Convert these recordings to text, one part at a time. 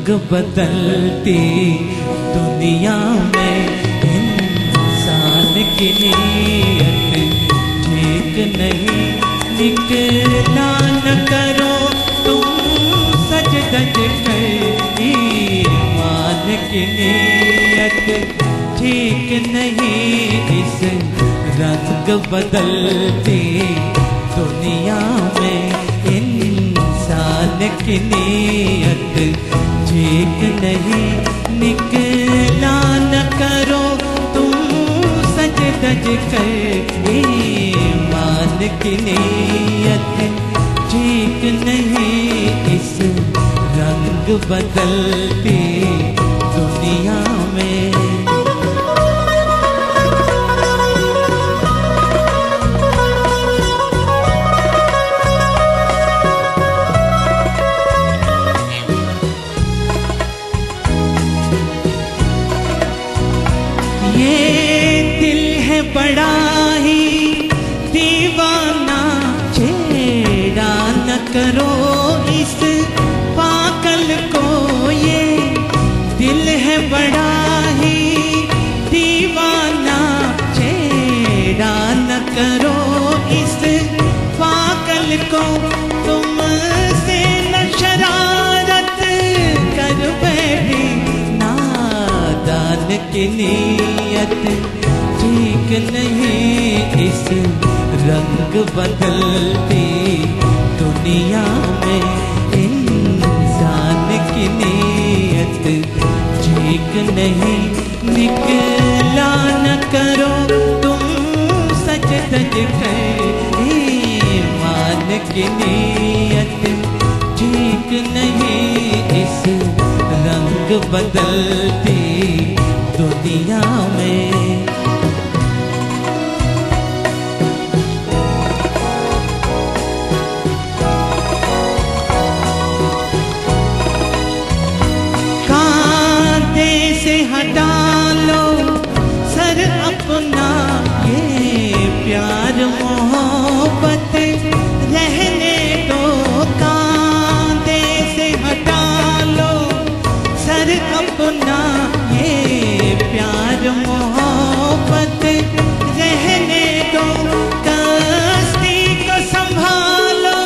रंग बदलती दुनिया में इंसान की नीयत ठीक नहीं निकला न करो तुम सज धज कर ईमान की नीयत ठीक नहीं इस रंग बदलती दुनिया में इंसान की नीयत ठीक नहीं निकला न करो तुम सज धज कर ईमान की नीयत ठीक नहीं इस रंग बदलती दुनिया में। बड़ा ही दीवाना छेड़ा न करो इस पागल को, ये दिल है बड़ा ही दीवाना छेड़ा न करो इस पागल को। तुमसे न शरारत कर बैठी नादान की नीयत ठीक नहीं इस रंग बदलती दुनिया में इंसान की नीयत ठीक नहीं निकला न करो तुम सज धज कर ईमान की नीयत ठीक नहीं इस रंग बदलती दुनिया में। हटा लो सर अपना ये प्यार मोहब्बत रहने दो, कांधे से हटा लो सर अपना ये प्यार मोहब्बत रहने दो। कश्ती को संभालो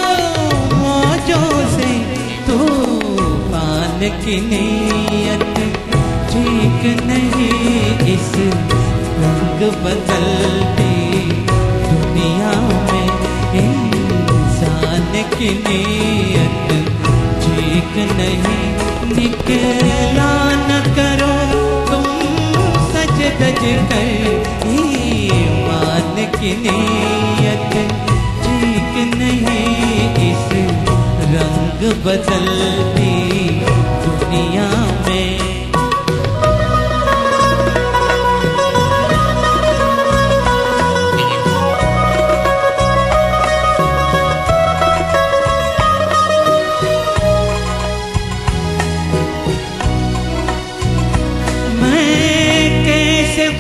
मौजों से तूफान की नीयत ठीक नहीं इस रंग बदलती दुनिया में इंसान की नीयत ठीक नहीं निकला न करो तुम सज धज कर ईमान की नीयत ठीक नहीं इस रंग बदलती दुनिया में।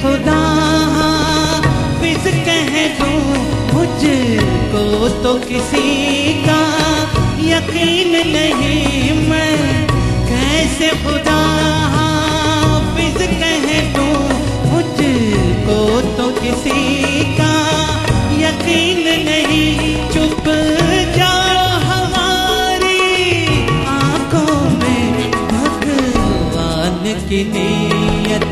खुदा हाफिज कह दूं मुझको तो किसी का यकीन नहीं, मैं कैसे खुदा हाफिज कह दूं मुझको तो किसी का यकीन नहीं। चुप जाओ हमारी आंखों में भगवान की नीयत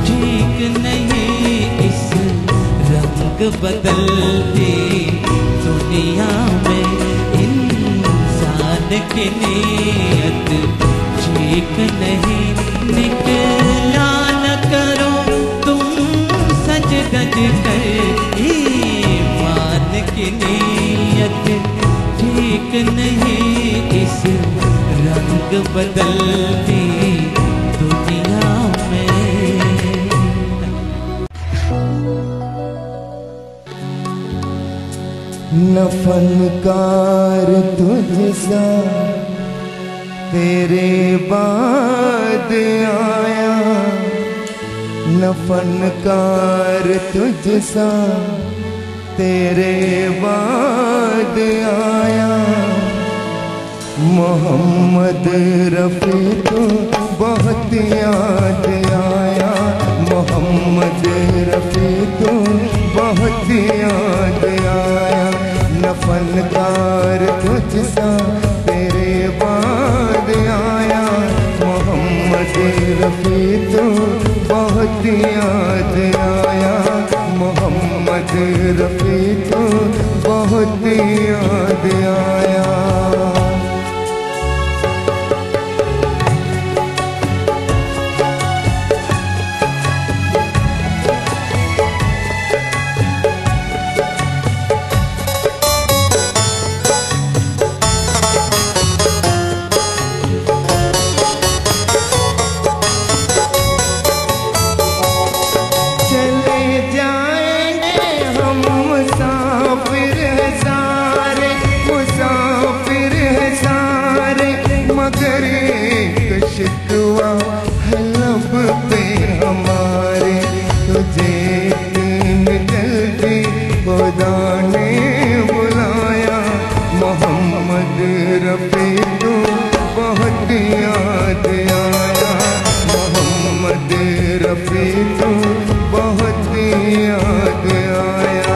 ठीक नहीं इस रंग बदलती दुनिया में इंसान की नीयत ठीक नहीं निकला न करो तुम सज धज कर ईमान की नीयत ठीक नहीं इस रंग बदलती दुनिया में। न फनकार तुझसा तेरे बाद आया, न फनकार तुझसा तेरे बाद आया। मोहम्मद रफ़ी तो बहुत याद आया, मोहम्मद रफ़ी तो बहुत याद आया। न फनकार तुझसा तेरे बाद आया, मोहम्मद रफ़ी तो बहुत याद आया, मोहम्मद रफ़ी तो बहुत याद आया। शिकवा है लब पे हमारे, तुझे इतनी जल्दी खुदा ने बुलाया, मोहम्मद रफ़ी तो बहुत याद आया, मोहम्मद रफ़ी तो बहुत याद आया।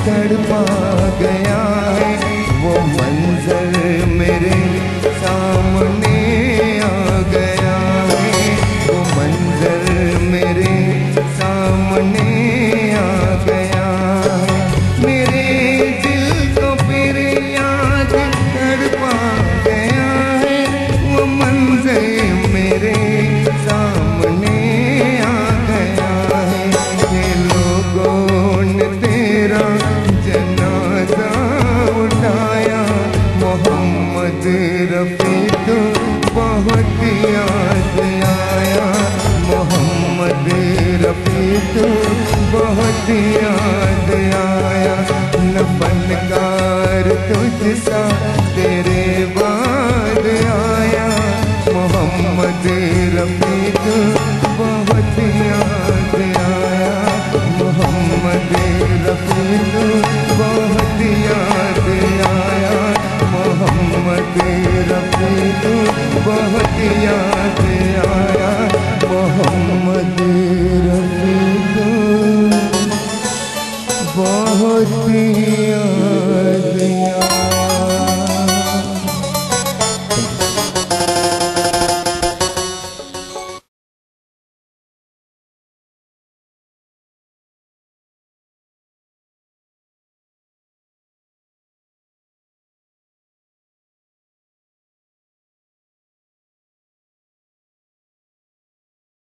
तड़पा गया है वो मंजर मेरे सामने आ गया है, वो मंजर मेरे सामने आ गया है, मेरे दिल को फिर याद तड़पा गया है, वो मंजर मेरे सामने आ गया है। ये लोगों ने तेरा जनाजा उठाया, मोहम्मद रफ़ी तो बहुत याद आया, मोहम्मद रफ़ी तो बहुत याद